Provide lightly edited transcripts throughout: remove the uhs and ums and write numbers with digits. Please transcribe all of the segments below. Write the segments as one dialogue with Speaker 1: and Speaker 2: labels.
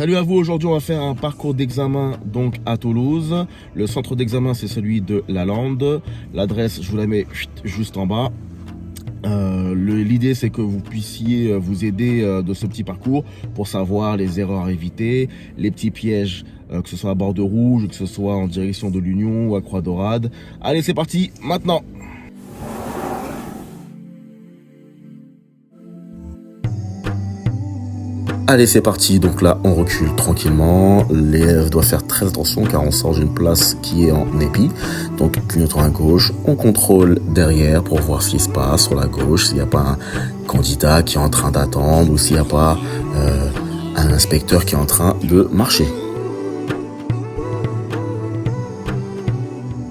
Speaker 1: Salut à vous, aujourd'hui on va faire un parcours d'examen donc à Toulouse. Le centre d'examen c'est celui de Lalande. L'adresse je vous la mets juste en bas. L'idée c'est que vous puissiez vous aider de ce petit parcours pour savoir les erreurs à éviter, les petits pièges, que ce soit à bord de rouge, que ce soit en direction de l'Union ou à Croix-Dorade. Allez c'est parti maintenant. Allez c'est parti, donc là on recule tranquillement, l'élève doit faire très attention car on sort d'une place qui est en épi, donc clignotant à gauche, on contrôle derrière pour voir ce qui se passe sur la gauche, s'il n'y a pas un candidat qui est en train d'attendre ou s'il n'y a pas un inspecteur qui est en train de marcher.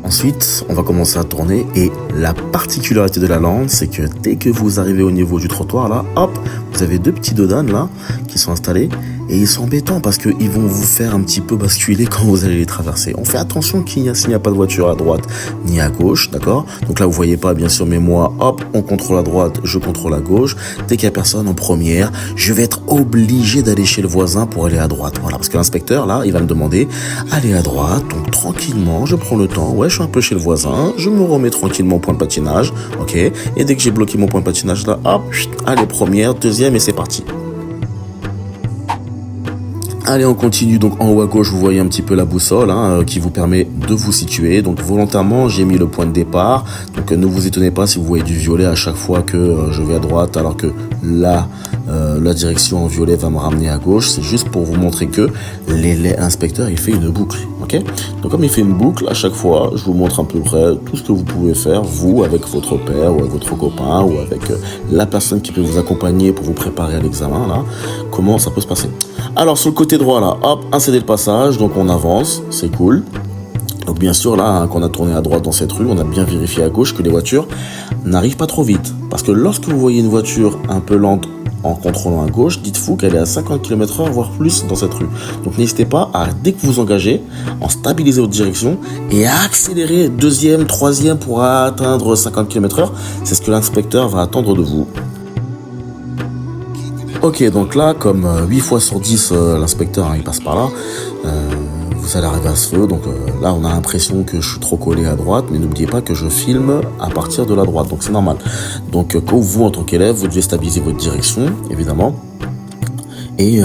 Speaker 1: Ensuite, on va commencer à tourner et la particularité de Lalande, c'est que dès que vous arrivez au niveau du trottoir, là, hop, vous avez deux petits dodanes là qui sont installés et ils sont embêtants parce qu'ils vont vous faire un petit peu basculer quand vous allez les traverser. On fait attention s'il n'y a pas de voiture à droite ni à gauche, d'accord? Donc là, vous voyez pas, bien sûr, mais moi, hop, on contrôle à droite, je contrôle à gauche. Dès qu'il y a personne en première, je vais être obligé d'aller chez le voisin pour aller à droite. Voilà, parce que l'inspecteur, là, il va me demander, allez à droite, donc tranquillement, je prends le temps, ouais, je suis un peu chez le voisin, je me remets tranquillement au point de patinage, ok? Et dès que j'ai bloqué mon point de patinage, là, hop, allez, première, deuxième, et c'est parti. Allez, on continue. Donc en haut à gauche, vous voyez un petit peu la boussole qui vous permet de vous situer. Donc volontairement, j'ai mis le point de départ. Donc ne vous étonnez pas si vous voyez du violet à chaque fois que je vais à droite, alors que là, la direction en violet va me ramener à gauche. C'est juste pour vous montrer que l'inspecteur, il fait une boucle. Ok? Donc comme il fait une boucle, à chaque fois, je vous montre à peu près tout ce que vous pouvez faire, vous, avec votre père ou avec votre copain ou avec la personne qui peut vous accompagner pour vous préparer à l'examen, là, comment ça peut se passer. Alors sur le côté droit là, hop, un cédé le passage, donc on avance, c'est cool. Donc bien sûr là, quand on a tourné à droite dans cette rue, on a bien vérifié à gauche que les voitures n'arrivent pas trop vite. Parce que lorsque vous voyez une voiture un peu lente en contrôlant à gauche, dites-vous qu'elle est à 50 km/h, voire plus dans cette rue. Donc n'hésitez pas à, dès que vous vous engagez, en stabiliser votre direction et à accélérer deuxième, troisième pour atteindre 50 km/h. C'est ce que l'inspecteur va attendre de vous. Ok, donc là, comme 8 fois sur 10, l'inspecteur, il passe par là, vous allez arriver à ce feu, donc là, on a l'impression que je suis trop collé à droite, mais n'oubliez pas que je filme à partir de la droite, donc c'est normal. Donc, quand vous, en tant qu'élève, vous devez stabiliser votre direction, évidemment, et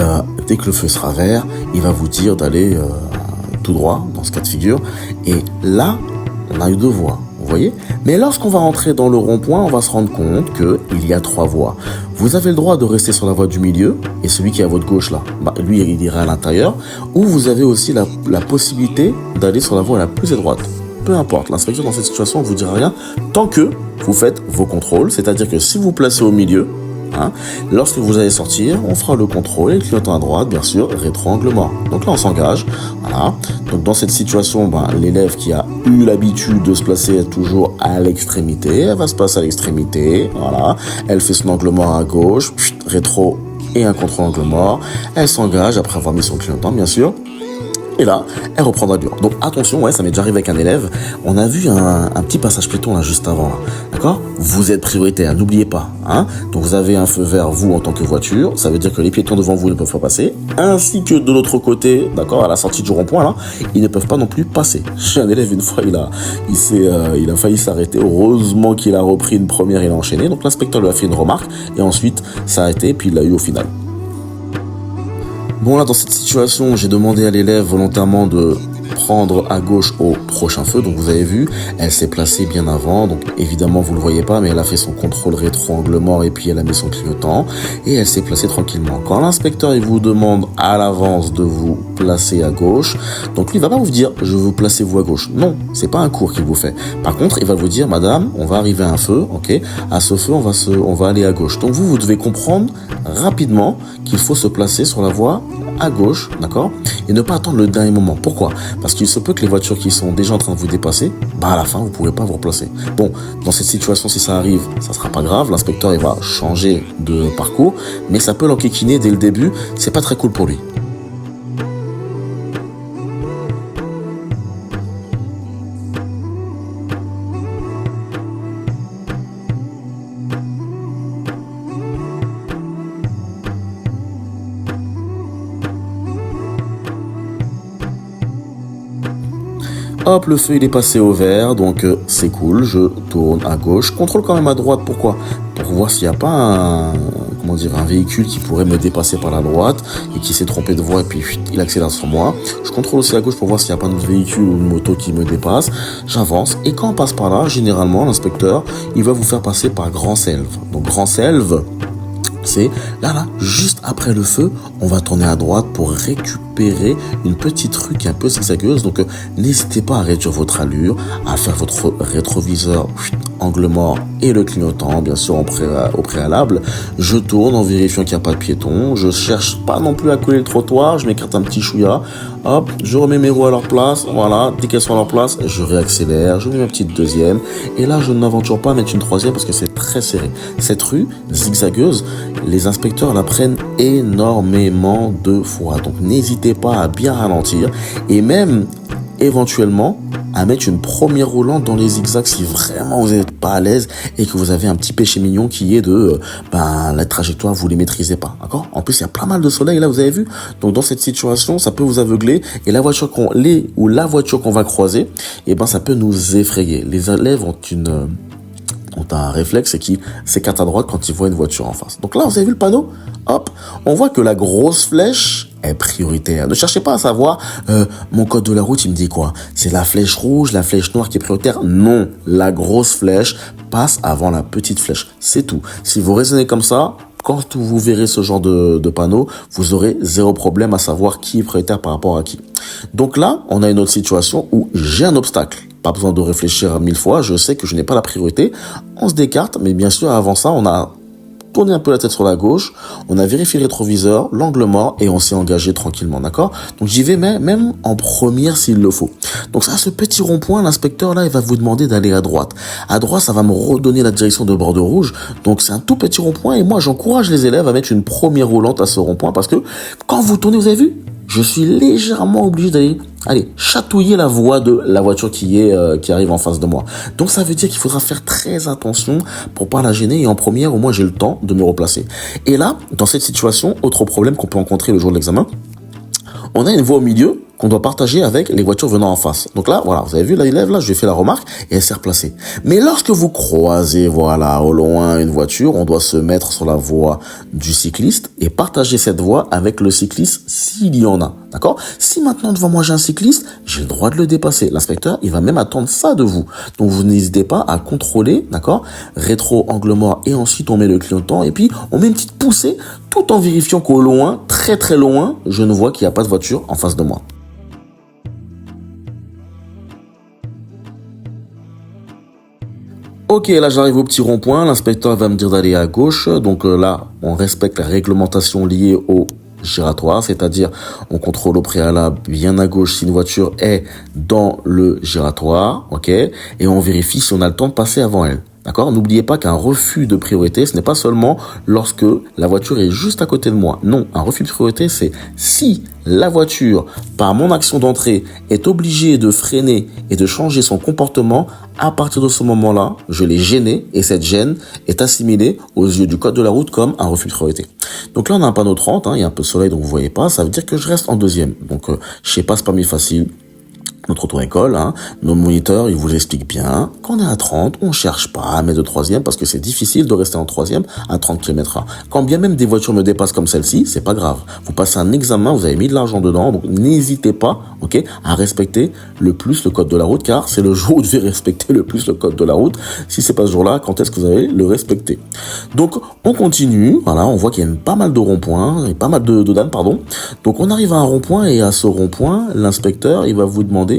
Speaker 1: dès que le feu sera vert, il va vous dire d'aller tout droit, dans ce cas de figure, et là, on a eu deux voies. Vous voyez? Mais lorsqu'on va rentrer dans le rond-point, on va se rendre compte qu'il y a trois voies. Vous avez le droit de rester sur la voie du milieu, et celui qui est à votre gauche là, lui il ira à l'intérieur, ou vous avez aussi la possibilité d'aller sur la voie la plus étroite. Peu importe, l'inspecteur dans cette situation ne vous dira rien, tant que vous faites vos contrôles, c'est-à-dire que si vous placez au milieu, lorsque vous allez sortir, on fera le contrôle et le clignotant à droite, bien sûr, rétro-angle mort. Donc là, on s'engage. Voilà. Donc dans cette situation, l'élève qui a eu l'habitude de se placer toujours à l'extrémité, elle va se placer à l'extrémité. Voilà. Elle fait son angle mort à gauche, rétro et un contrôle-angle mort. Elle s'engage après avoir mis son clignotant, bien sûr. Et là, elle reprendra dur. Donc attention, ouais, ça m'est déjà arrivé avec un élève. On a vu un petit passage piéton là juste avant, là. D'accord? Vous êtes prioritaire, n'oubliez pas. Donc vous avez un feu vert, vous, en tant que voiture. Ça veut dire que les piétons devant vous ne peuvent pas passer. Ainsi que de l'autre côté, d'accord, à la sortie du rond-point, là, ils ne peuvent pas non plus passer. J'ai un élève, une fois, il a failli s'arrêter. Heureusement qu'il a repris une première, il a enchaîné. Donc l'inspecteur lui a fait une remarque. Et ensuite, ça a été, puis il l'a eu au final. Bon là, dans cette situation, j'ai demandé à l'élève volontairement de prendre à gauche au prochain feu. Donc vous avez vu, elle s'est placée bien avant. Donc évidemment, vous le voyez pas, mais elle a fait son contrôle rétro-angle mort et puis elle a mis son clignotant. Et elle s'est placée tranquillement. Quand l'inspecteur, il vous demande à l'avance de vous placer à gauche, donc lui, il va pas vous dire, je veux vous placer vous à gauche. Non, c'est pas un cours qu'il vous fait. Par contre, il va vous dire, madame, on va arriver à un feu, ok? À ce feu, on va aller à gauche. Donc vous devez comprendre rapidement qu'il faut se placer sur la voie à gauche, d'accord? Et ne pas attendre le dernier moment. Pourquoi? Parce qu'il se peut que les voitures qui sont déjà en train de vous dépasser, à la fin, vous ne pouvez pas vous replacer. Bon, dans cette situation, si ça arrive, ça sera pas grave. L'inspecteur, il va changer de parcours, mais ça peut l'enquiquiner dès le début. C'est pas très cool pour lui. Hop, le feu il est passé au vert, donc c'est cool, je tourne à gauche, contrôle quand même à droite, pourquoi? Pour voir s'il n'y a pas un véhicule qui pourrait me dépasser par la droite et qui s'est trompé de voie et puis il accélère sur moi. Je contrôle aussi à gauche pour voir s'il n'y a pas d'autre véhicule ou une moto qui me dépasse. J'avance et quand on passe par là, généralement l'inspecteur, il va vous faire passer par Grand Selve. Donc Grand Selve, c'est là, juste après le feu, on va tourner à droite pour récupérer une petite rue qui est un peu zigzagueuse. Donc, n'hésitez pas à réduire votre allure, à faire votre rétroviseur angle mort et le clignotant, bien sûr, au préalable. Je tourne en vérifiant qu'il n'y a pas de piéton. Je cherche pas non plus à coller le trottoir. Je m'écarte un petit chouïa. Hop, je remets mes roues à leur place. Voilà, dès qu'elles sont à leur place, je réaccélère. Je mets ma petite deuxième. Et là, je n'aventure pas à mettre une troisième parce que c'est très serré. Cette rue zigzagueuse, les inspecteurs la prennent énormément de fois. Donc, n'hésitez pas à bien ralentir et même éventuellement à mettre une première roulante dans les zigzags si vraiment vous n'êtes pas à l'aise et que vous avez un petit péché mignon qui est de la trajectoire, vous les maîtrisez pas, d'accord? En plus, il y a pas mal de soleil là, vous avez vu? Donc dans cette situation, ça peut vous aveugler et la voiture qu'on va croiser, ça peut nous effrayer. Les élèves ont un réflexe, c'est qu'ils s'écartent à droite quand ils voient une voiture en face. Donc là, vous avez vu le panneau? Hop, on voit que la grosse flèche est prioritaire. Ne cherchez pas à savoir, mon code de la route, il me dit quoi? C'est la flèche rouge, la flèche noire qui est prioritaire? Non, la grosse flèche passe avant la petite flèche. C'est tout. Si vous raisonnez comme ça, quand vous verrez ce genre de panneau, vous aurez zéro problème à savoir qui est prioritaire par rapport à qui. Donc là, on a une autre situation où j'ai un obstacle. Pas besoin de réfléchir 1000 fois, je sais que je n'ai pas la priorité. On se décarte, mais bien sûr, avant ça, on a tourné un peu la tête sur la gauche, on a vérifié le rétroviseur, l'angle mort, et on s'est engagé tranquillement, d'accord? Donc j'y vais même en première s'il le faut. Donc ça, ce petit rond-point, l'inspecteur là, il va vous demander d'aller à droite. À droite, ça va me redonner la direction de bordeaux rouge. Donc c'est un tout petit rond-point, et moi j'encourage les élèves à mettre une première roulante à ce rond-point, parce que quand vous tournez, vous avez vu? Je suis légèrement obligé d'aller chatouiller la voie de la voiture qui arrive en face de moi. Donc ça veut dire qu'il faudra faire très attention pour pas la gêner et en première, au moins j'ai le temps de me replacer. Et là, dans cette situation, autre problème qu'on peut rencontrer le jour de l'examen, on a une voie au milieu qu'on doit partager avec les voitures venant en face. Donc là, voilà, vous avez vu l'élève là, je lui ai fait la remarque et elle s'est replacée. Mais lorsque vous croisez, voilà, au loin une voiture, on doit se mettre sur la voie du cycliste et partager cette voie avec le cycliste s'il y en a. D'accord? Si maintenant devant moi j'ai un cycliste, j'ai le droit de le dépasser. L'inspecteur, il va même attendre ça de vous. Donc vous n'hésitez pas à contrôler, d'accord? Rétro, angle mort et ensuite on met le clignotant et puis on met une petite poussée tout en vérifiant qu'au loin, très très loin, je ne vois qu'il n'y a pas de voiture en face de moi. Ok, là j'arrive au petit rond-point, l'inspecteur va me dire d'aller à gauche, donc là on respecte la réglementation liée au giratoire, c'est-à-dire on contrôle au préalable bien à gauche si une voiture est dans le giratoire, ok, et on vérifie si on a le temps de passer avant elle. D'accord? N'oubliez pas qu'un refus de priorité, ce n'est pas seulement lorsque la voiture est juste à côté de moi. Non, un refus de priorité, c'est si la voiture, par mon action d'entrée, est obligée de freiner et de changer son comportement, à partir de ce moment-là, je l'ai gêné et cette gêne est assimilée aux yeux du code de la route comme un refus de priorité. Donc là, on a un panneau 30, il y a un peu de soleil, donc vous voyez pas, ça veut dire que je reste en deuxième. Donc, je sais pas, c'est pas mis facile. Notre auto-école, nos moniteurs, ils vous expliquent bien qu'on est à 30, on cherche pas à mettre de troisième parce que c'est difficile de rester en troisième à 30 km/h. Quand bien même des voitures me dépassent comme celle-ci, c'est pas grave. Vous passez un examen, vous avez mis de l'argent dedans, donc n'hésitez pas, ok, à respecter le plus le code de la route, car c'est le jour où vous devez respecter le plus le code de la route. Si c'est pas ce jour-là, quand est-ce que vous allez le respecter? Donc, on continue, voilà, on voit qu'il y a pas mal de ronds-points, et pas mal de dames, pardon. Donc, on arrive à un rond-point, et à ce rond-point, l'inspecteur, il va vous demander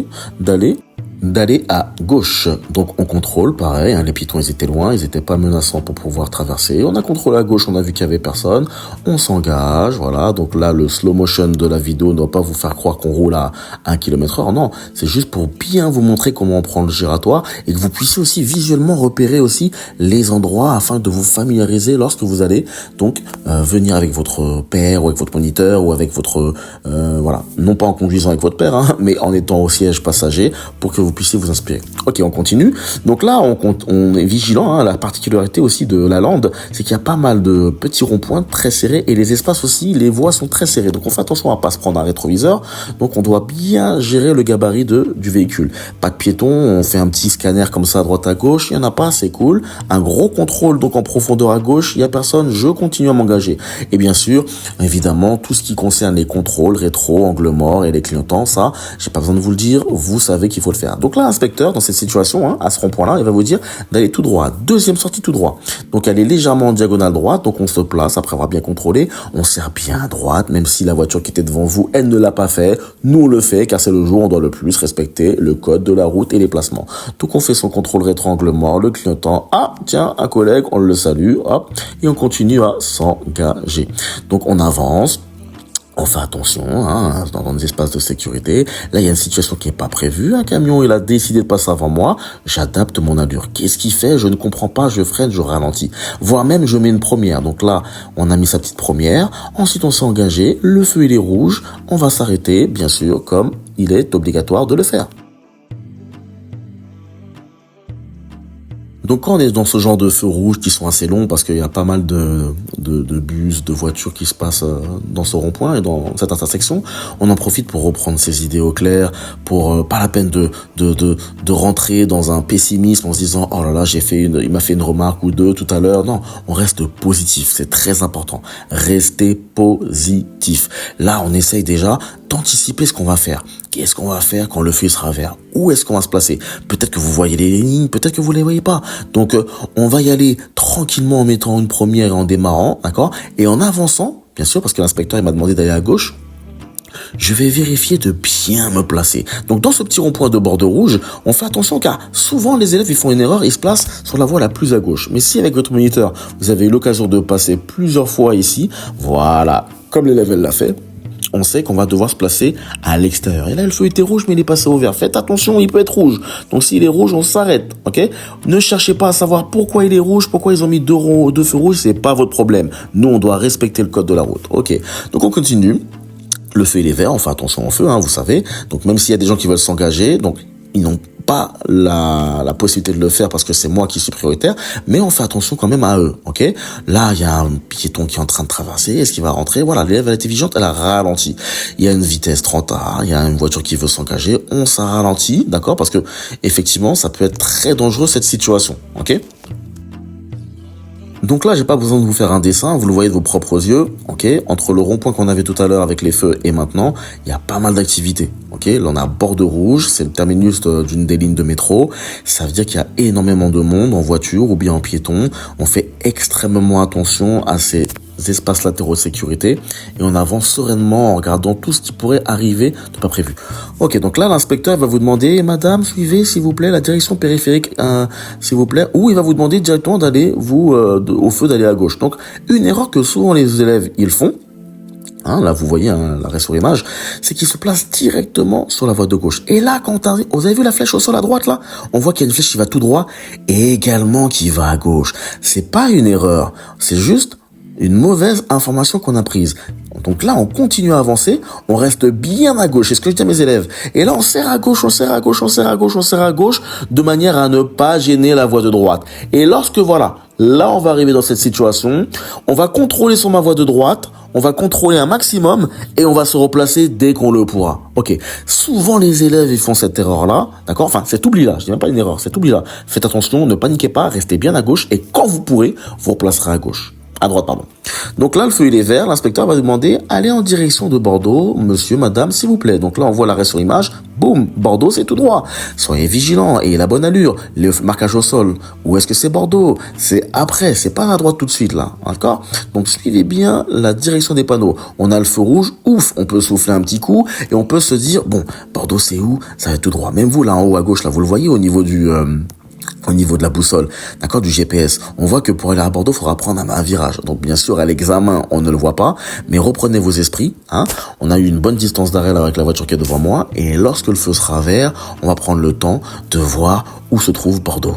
Speaker 1: d'aller à gauche. Donc on contrôle, pareil, les piétons ils étaient loin, ils étaient pas menaçants pour pouvoir traverser. On a contrôlé à gauche, on a vu qu'il y avait personne. On s'engage, voilà. Donc là, le slow motion de la vidéo ne doit pas vous faire croire qu'on roule à 1 km/h. Non, c'est juste pour bien vous montrer comment on prend le giratoire et que vous puissiez aussi visuellement repérer aussi les endroits afin de vous familiariser lorsque vous allez donc venir avec votre père ou avec votre moniteur ou avec votre voilà, non pas en conduisant avec votre père, mais en étant au siège passager pour que vous puissiez vous inspirer. Ok, on continue. Donc là, on est vigilant, hein. La particularité aussi de la lande, c'est qu'il y a pas mal de petits ronds-points très serrés et les espaces aussi, les voies sont très serrées. Donc on fait attention à pas se prendre un rétroviseur. Donc on doit bien gérer le gabarit du véhicule. Pas de piétons, on fait un petit scanner comme ça à droite à gauche, il y en a pas, c'est cool. Un gros contrôle donc en profondeur à gauche, il y a personne, je continue à m'engager. Et bien sûr, évidemment, tout ce qui concerne les contrôles, rétro, angle mort et les clignotants, ça, j'ai pas besoin de vous le dire, vous savez qu'il faut le faire. Donc là, l'inspecteur, dans cette situation, hein, à ce rond-point-là, il va vous dire d'aller tout droit. Deuxième sortie tout droit. Donc elle est légèrement en diagonale droite, donc on se place après avoir bien contrôlé, on serre bien à droite, même si la voiture qui était devant vous, elle ne l'a pas fait. Nous, on le fait, car c'est le jour où on doit le plus respecter le code de la route et les placements. Donc on fait son contrôle rétro angle mort, le clignotant, ah, tiens, un collègue, on le salue, hop, et on continue à s'engager. Donc on avance. On fait attention, hein, dans des espaces de sécurité. Là, il y a une situation qui n'est pas prévue. Un camion, il a décidé de passer avant moi. J'adapte mon allure. Qu'est-ce qu'il fait? Je ne comprends pas. Je freine, je ralentis. Voire même, je mets une première. Donc là, on a mis sa petite première. Ensuite, on s'est engagé. Le feu, il est rouge. On va s'arrêter, bien sûr, comme il est obligatoire de le faire. Donc quand on est dans ce genre de feux rouges qui sont assez longs parce qu'il y a pas mal de bus, de voitures qui se passent dans ce rond-point et dans cette intersection, on en profite pour reprendre ses idées au clair, pour pas la peine de rentrer dans un pessimisme en se disant oh là là il m'a fait une remarque ou deux tout à l'heure. Non, on reste positif, c'est très important. Restez positif. Là, on essaye déjà d'anticiper ce qu'on va faire. Qu'est-ce qu'on va faire quand le feu sera vert? Où est-ce qu'on va se placer? Peut-être que vous voyez les lignes, peut-être que vous les voyez pas. Donc, on va y aller tranquillement en mettant une première et en démarrant, d'accord? Et en avançant, bien sûr, parce que l'inspecteur il m'a demandé d'aller à gauche, je vais vérifier de bien me placer. Donc, dans ce petit rond-point de bord de rouge, on fait attention car souvent les élèves ils font une erreur, ils se placent sur la voie la plus à gauche. Mais si avec votre moniteur, vous avez eu l'occasion de passer plusieurs fois ici, voilà, comme l'élève elle l'a fait, on sait qu'on va devoir se placer à l'extérieur. Et là, le feu était rouge, mais il est passé au vert. Faites attention, il peut être rouge. Donc, s'il est rouge, on s'arrête, ok? Ne cherchez pas à savoir pourquoi il est rouge, pourquoi ils ont mis deux feux rouges, c'est pas votre problème. Nous, on doit respecter le code de la route, ok? Donc, on continue. Le feu, il est vert, on fait attention au feu, hein, vous savez. Donc, même s'il y a des gens qui veulent s'engager, donc, ils n'ont pas la possibilité de le faire parce que c'est moi qui suis prioritaire, mais on fait attention quand même à eux, ok? Là, il y a un piéton qui est en train de traverser, est-ce qu'il va rentrer? Voilà, l'élève, elle était vigilante, elle a ralenti. Il y a une vitesse 30 à, il y a une voiture qui veut s'engager, on s'en ralentit, d'accord? Parce que, effectivement, ça peut être très dangereux, cette situation, ok? Donc là, j'ai pas besoin de vous faire un dessin, vous le voyez de vos propres yeux, ok? Entre le rond-point qu'on avait tout à l'heure avec les feux et maintenant, il y a pas mal d'activités, ok? Là, on a bord de rouge, c'est le terminus d'une des lignes de métro. Ça veut dire qu'il y a énormément de monde en voiture ou bien en piéton. On fait extrêmement attention à ces espaces latéraux de sécurité et on avance sereinement en regardant tout ce qui pourrait arriver de pas prévu. Ok, donc là l'inspecteur va vous demander madame suivez s'il vous plaît la direction périphérique s'il vous plaît, ou il va vous demander directement d'aller au feu d'aller à gauche. Donc une erreur que souvent les élèves ils font, hein, là vous voyez l'arrêt sur image, c'est qu'ils se placent directement sur la voie de gauche. Et là quand vous avez vu la flèche au sol à droite là, on voit qu'il y a une flèche qui va tout droit et également qui va à gauche. C'est pas une erreur, c'est juste une mauvaise information qu'on a prise. Donc là, on continue à avancer, on reste bien à gauche, c'est ce que je dis à mes élèves. Et là, on serre à gauche, on serre à gauche, on serre à gauche, on serre à gauche, de manière à ne pas gêner la voie de droite. Et lorsque voilà, là, on va arriver dans cette situation, on va contrôler sur ma voie de droite, on va contrôler un maximum et on va se replacer dès qu'on le pourra. Ok. Souvent, les élèves, ils font cette erreur-là, d'accord? Enfin, cet oubli-là, je dis même pas une erreur, cet oubli-là. Faites attention, ne paniquez pas, restez bien à gauche et quand vous pourrez, vous replacerez à gauche. À droite, pardon. Donc là, le feu il est vert, l'inspecteur va demander allez en direction de Bordeaux, monsieur, madame, s'il vous plaît. Donc là, on voit l'arrêt sur image, boum, Bordeaux, c'est tout droit. Soyez vigilants, ayez la bonne allure, le marquage au sol. Où est-ce que c'est Bordeaux? C'est après, c'est pas à droite tout de suite là, d'accord? Donc suivez bien la direction des panneaux. On a le feu rouge, ouf, on peut souffler un petit coup et on peut se dire bon, Bordeaux c'est où? Ça va être tout droit. Même vous là en haut à gauche là, vous le voyez au niveau de la boussole, d'accord, du GPS, on voit que pour aller à Bordeaux, il faudra prendre un virage. Donc bien sûr, à l'examen, on ne le voit pas, mais reprenez vos esprits. Hein. On a eu une bonne distance d'arrêt là avec la voiture qui est devant moi, et lorsque le feu sera vert, on va prendre le temps de voir où se trouve Bordeaux.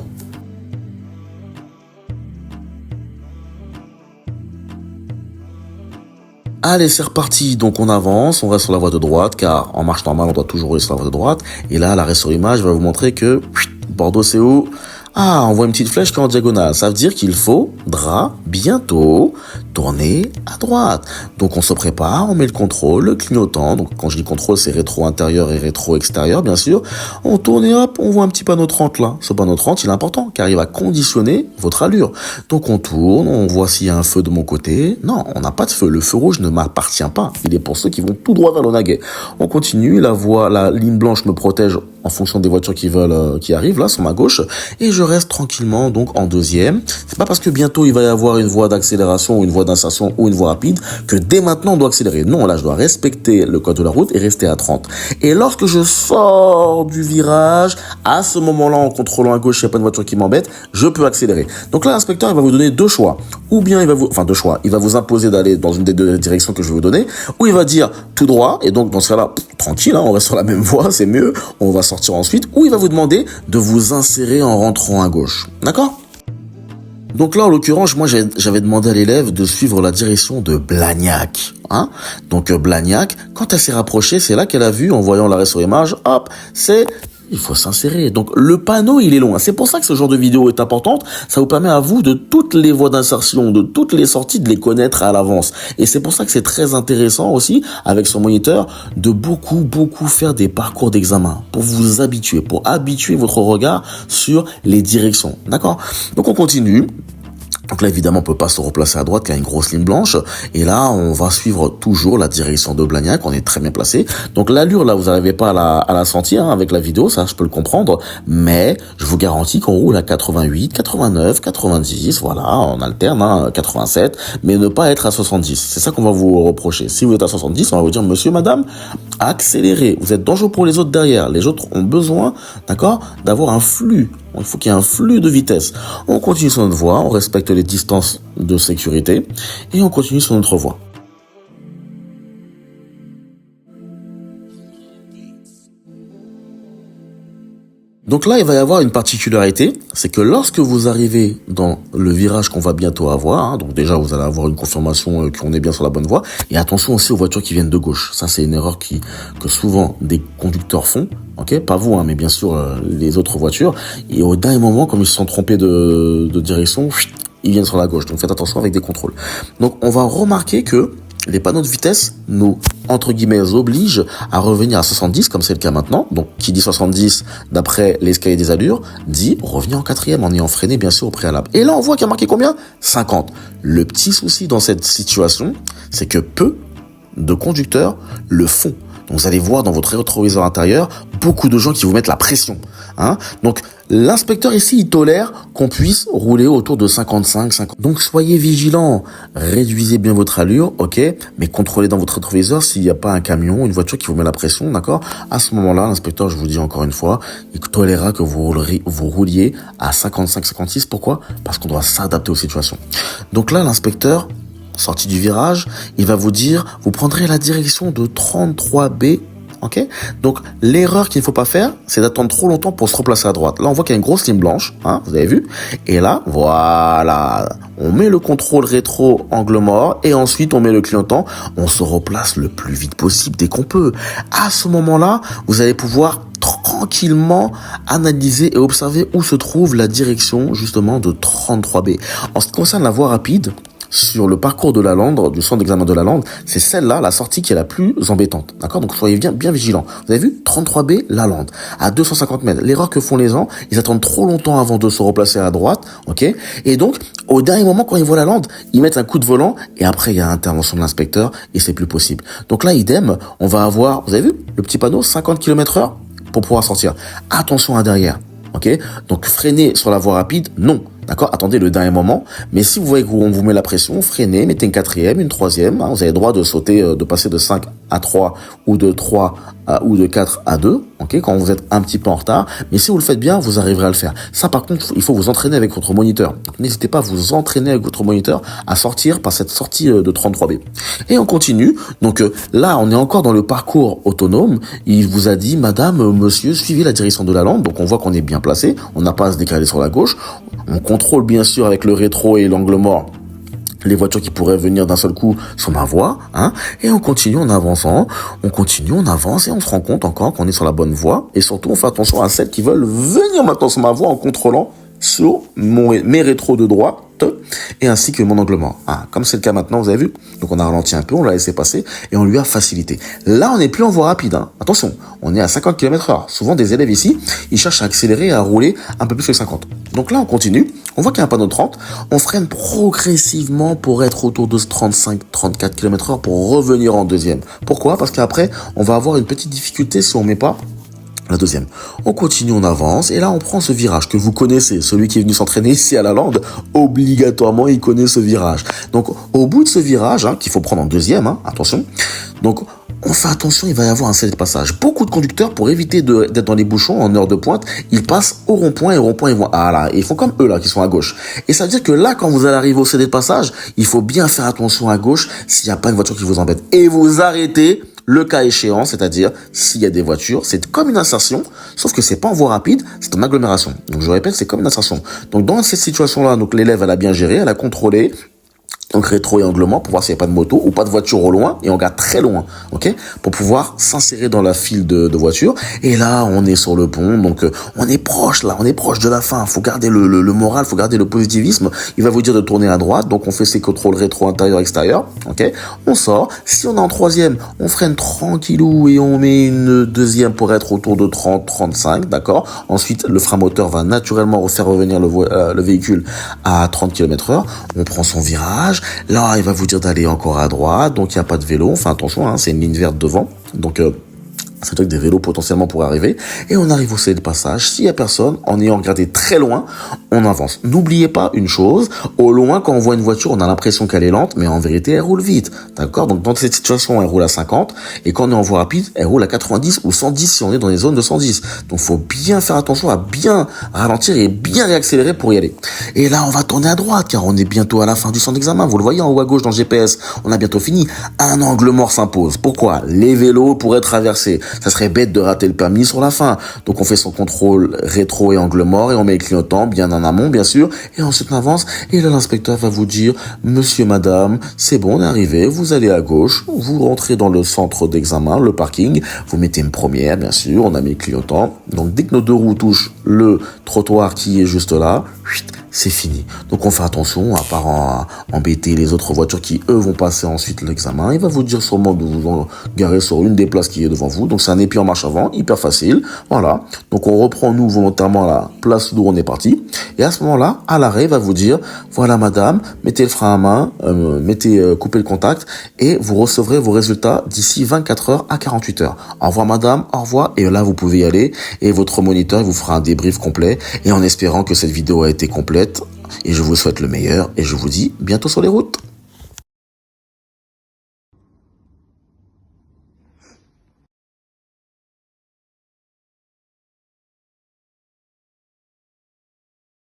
Speaker 1: Allez, c'est reparti. Donc, on avance, on reste sur la voie de droite, car en marche normale, on doit toujours rester sur la voie de droite. Et là, l'arrêt sur image va vous montrer que Bordeaux, c'est où? Ah, on voit une petite flèche qui est en diagonale. Ça veut dire qu'il faudra bientôt tourner à droite. Donc, on se prépare, on met le contrôle, le clignotant. Donc, quand je dis contrôle, c'est rétro intérieur et rétro extérieur, bien sûr. On tourne et hop, on voit un petit panneau 30 là. Ce panneau 30, il est important, car il va conditionner votre allure. Donc, on tourne, on voit s'il y a un feu de mon côté. Non, on n'a pas de feu. Le feu rouge ne m'appartient pas. Il est pour ceux qui vont tout droit vers l'Onaguet. On continue, la ligne blanche me protège en fonction des voitures qui arrivent là sur ma gauche, et je reste tranquillement donc en deuxième. C'est pas parce que bientôt il va y avoir une voie d'accélération ou une voie d'insertion ou une voie rapide que dès maintenant on doit accélérer. Non, là je dois respecter le code de la route et rester à 30. Et lorsque je sors du virage, à ce moment-là, en contrôlant à gauche, il n'y a pas de voiture qui m'embête, je peux accélérer. Donc là, l'inspecteur il va vous donner deux choix. Ou bien deux choix. Il va vous imposer d'aller dans une des deux directions que je vais vous donner, ou il va dire tout droit, et donc dans ce cas-là, tranquille, hein, on reste sur la même voie, c'est mieux, on va sortir ensuite, ou il va vous demander de vous insérer en rentrant à gauche. D'accord ? Donc là, en l'occurrence, moi, j'avais demandé à l'élève de suivre la direction de Blagnac. Hein ? Donc Blagnac, quand elle s'est rapprochée, c'est là qu'elle a vu, en voyant l'arrêt sur image, hop, il faut s'insérer. Donc le panneau, il est loin. C'est pour ça que ce genre de vidéo est importante. Ça vous permet à vous de toutes les voies d'insertion, de toutes les sorties, de les connaître à l'avance. Et c'est pour ça que c'est très intéressant aussi, avec son moniteur, de beaucoup faire des parcours d'examen pour vous habituer, pour habituer votre regard sur les directions. D'accord ? Donc on continue. Donc là, évidemment, on peut pas se replacer à droite, car il y a une grosse ligne blanche. Et là, on va suivre toujours la direction de Blagnac. On est très bien placé. Donc l'allure, là, vous n'arrivez pas à la sentir hein, avec la vidéo, ça, je peux le comprendre. Mais je vous garantis qu'on roule à 88, 89, 90. Voilà, on alterne, hein, 87. Mais ne pas être à 70. C'est ça qu'on va vous reprocher. Si vous êtes à 70, on va vous dire, monsieur, madame, accélérez. Vous êtes dangereux pour les autres derrière. Les autres ont besoin, d'accord, d'avoir un flux. Il faut qu'il y ait un flux de vitesse. On continue sur notre voie, on respecte les distances de sécurité et on continue sur notre voie. Donc là, il va y avoir une particularité, c'est que lorsque vous arrivez dans le virage qu'on va bientôt avoir, hein, donc déjà vous allez avoir une confirmation qu'on est bien sur la bonne voie, et attention aussi aux voitures qui viennent de gauche. Ça, c'est une erreur que souvent des conducteurs font, ok, pas vous, hein, mais bien sûr les autres voitures. Et au dernier moment, comme ils se sont trompés de direction, ils viennent sur la gauche. Donc faites attention avec des contrôles. Donc on va remarquer que les panneaux de vitesse nous, entre guillemets, obligent à revenir à 70, comme c'est le cas maintenant. Donc, qui dit 70, d'après l'escalier des allures, dit revenir en quatrième, en ayant freiné, bien sûr, au préalable. Et là, on voit qu'il y a marqué combien ? 50. Le petit souci dans cette situation, c'est que peu de conducteurs le font. Donc, vous allez voir dans votre rétroviseur intérieur beaucoup de gens qui vous mettent la pression. Hein ? Donc, l'inspecteur ici, il tolère qu'on puisse rouler autour de 55, 50. Donc, soyez vigilants. Réduisez bien votre allure, ok ? Mais contrôlez dans votre rétroviseur s'il n'y a pas un camion, une voiture qui vous met la pression, d'accord ? À ce moment-là, l'inspecteur, je vous dis encore une fois, il tolérera que vous rouliez à 55, 56. Pourquoi ? Parce qu'on doit s'adapter aux situations. Donc là, l'inspecteur, sorti du virage, il va vous dire, vous prendrez la direction de 33B, ok ? Donc, l'erreur qu'il ne faut pas faire, c'est d'attendre trop longtemps pour se replacer à droite. Là, on voit qu'il y a une grosse ligne blanche, hein, vous avez vu ? Et là, voilà, on met le contrôle rétro angle mort et ensuite on met le clignotant, on se replace le plus vite possible dès qu'on peut. À ce moment-là, vous allez pouvoir tranquillement analyser et observer où se trouve la direction, justement, de 33B. En ce qui concerne la voie rapide, sur le parcours de la Lande, du centre d'examen de la Lande, c'est celle-là, la sortie qui est la plus embêtante. D'accord ? Donc soyez bien vigilants. Vous avez vu 33B, la Lande, à 250 mètres. L'erreur que font les gens, ils attendent trop longtemps avant de se replacer à droite, ok ? Et donc, au dernier moment, quand ils voient la Lande, ils mettent un coup de volant et après, il y a intervention de l'inspecteur et c'est plus possible. Donc là, idem, on va avoir, vous avez vu, le petit panneau, 50 km/h pour pouvoir sortir. Attention à derrière, ok ? Donc freiner sur la voie rapide, non. D'accord ? Attendez le dernier moment. Mais si vous voyez qu'on vous met la pression, freinez, mettez une quatrième, une troisième. Hein, vous avez le droit de sauter, de passer de 5 à 3 ou de 3 ou de 4 à 2. Ok ? Quand vous êtes un petit peu en retard. Mais si vous le faites bien, vous arriverez à le faire. Ça, par contre, il faut vous entraîner avec votre moniteur. Donc, n'hésitez pas à vous entraîner avec votre moniteur à sortir par cette sortie de 33B. Et on continue. Donc là, on est encore dans le parcours autonome. Il vous a dit, madame, monsieur, suivez la direction de la Lande. Donc on voit qu'on est bien placé. On n'a pas à se décaler sur la gauche. On contrôle bien sûr avec le rétro et l'angle mort les voitures qui pourraient venir d'un seul coup sur ma voie, hein, et on continue en avançant, on continue, on avance et on se rend compte encore qu'on est sur la bonne voie, et surtout on fait attention à celles qui veulent venir maintenant sur ma voie en contrôlant sur mes rétros de droite et ainsi que mon angle mort. Ah, comme c'est le cas maintenant, vous avez vu. Donc on a ralenti un peu, on l'a laissé passer et on lui a facilité. Là, on n'est plus en voie rapide. Hein. Attention, on est à 50 km/h. Souvent, des élèves ici, ils cherchent à accélérer et à rouler un peu plus que 50. Donc là, on continue. On voit qu'il y a un panneau de 30. On freine progressivement pour être autour de 35-34 km/h pour revenir en deuxième. Pourquoi? Parce qu'après, on va avoir une petite difficulté si on met pas la deuxième. On continue, on avance, et là on prend ce virage que vous connaissez. Celui qui est venu s'entraîner ici à la Lande, obligatoirement il connaît ce virage. Donc au bout de ce virage, hein, qu'il faut prendre en deuxième, hein, attention. Donc on fait attention, il va y avoir un CD de passage. Beaucoup de conducteurs, pour éviter d'être dans les bouchons en heure de pointe, ils passent au rond-point, et au rond-point ils vont, ah là, et ils font comme eux là, qui sont à gauche. Et ça veut dire que là, quand vous allez arriver au CD de passage, il faut bien faire attention à gauche s'il n'y a pas une voiture qui vous embête. Et vous arrêtez le cas échéant, c'est-à-dire s'il y a des voitures, c'est comme une insertion, sauf que c'est pas en voie rapide, c'est en agglomération. Donc je répète, c'est comme une insertion. Donc dans cette situation-là, donc l'élève elle a bien géré, elle a contrôlé. Donc rétro et angle mort pour voir s'il n'y a pas de moto ou pas de voiture au loin, et on regarde très loin, ok, pour pouvoir s'insérer dans la file de voitures. Et là, on est sur le pont, donc on est proche là, on est proche de la fin. Faut garder le moral, faut garder le positivisme. Il va vous dire de tourner à droite, donc on fait ses contrôles rétro intérieur-extérieur, ok. On sort. Si on est en troisième, on freine tranquillou et on met une deuxième pour être autour de 30-35, d'accord. Ensuite, le frein moteur va naturellement faire revenir le véhicule à 30 km/h. On prend son virage. Là, il va vous dire d'aller encore à droite, donc il n'y a pas de vélo. Enfin, attention, hein, c'est une ligne verte devant. Donc, ça veut dire que des vélos potentiellement pourraient arriver. Et on arrive au CD de passage. S'il y a personne, en ayant regardé très loin, on avance. N'oubliez pas une chose, au loin, quand on voit une voiture, on a l'impression qu'elle est lente, mais en vérité, elle roule vite. D'accord? Donc, dans cette situation, elle roule à 50. Et quand on est en voie rapide, elle roule à 90 ou 110 si on est dans les zones de 110. Donc, faut bien faire attention à bien ralentir et bien réaccélérer pour y aller. Et là, on va tourner à droite, car on est bientôt à la fin du centre d'examen. Vous le voyez en haut à gauche dans le GPS. On a bientôt fini. Un angle mort s'impose. Pourquoi? Les vélos pourraient traverser. Ça serait bête de rater le permis sur la fin. Donc on fait son contrôle rétro et angle mort et on met le clignotant bien en amont, bien sûr. Et ensuite on avance et là l'inspecteur va vous dire, monsieur, madame, c'est bon, on est arrivé, vous allez à gauche, vous rentrez dans le centre d'examen, le parking, vous mettez une première, bien sûr, on a mis le clignotant. Donc dès que nos deux roues touchent le trottoir qui est juste là, c'est fini. Donc on fait attention à pas embêter les autres voitures qui, eux, vont passer ensuite l'examen. Il va vous dire sûrement de vous garer sur une des places qui est devant vous. Donc c'est un épi en marche avant, hyper facile. Voilà. Donc on reprend nous volontairement la place d'où on est parti. Et à ce moment-là, à l'arrêt, il va vous dire, voilà madame, mettez le frein à main, coupez le contact et vous recevrez vos résultats d'ici 24 heures à 48 heures. Au revoir madame, au revoir. Et là, vous pouvez y aller et votre moniteur vous fera un débrief complet et en espérant que cette vidéo a été complète. Et je vous souhaite le meilleur et je vous dis bientôt sur les routes.